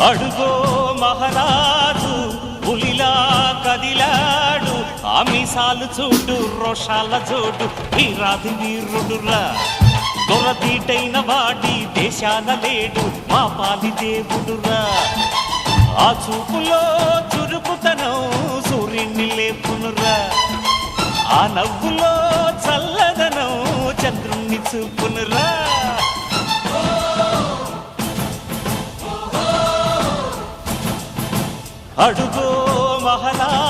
అడుగో మహారాజు పులిలా కదిలాడు, ఆమిసాలు చూడు రోషాల జోడు, వీరాది వీరుడురా. దొరదీటైన వాడి దేశాన లేడు, మా పాలి దేవుడురా. ఆ చూపులో చురుకుతనం సూర్యుని లేపునురా, ఆ నవ్వులో చల్లదనం చంద్రుణ్ణి చూపునురా. అడుగో మహారాజు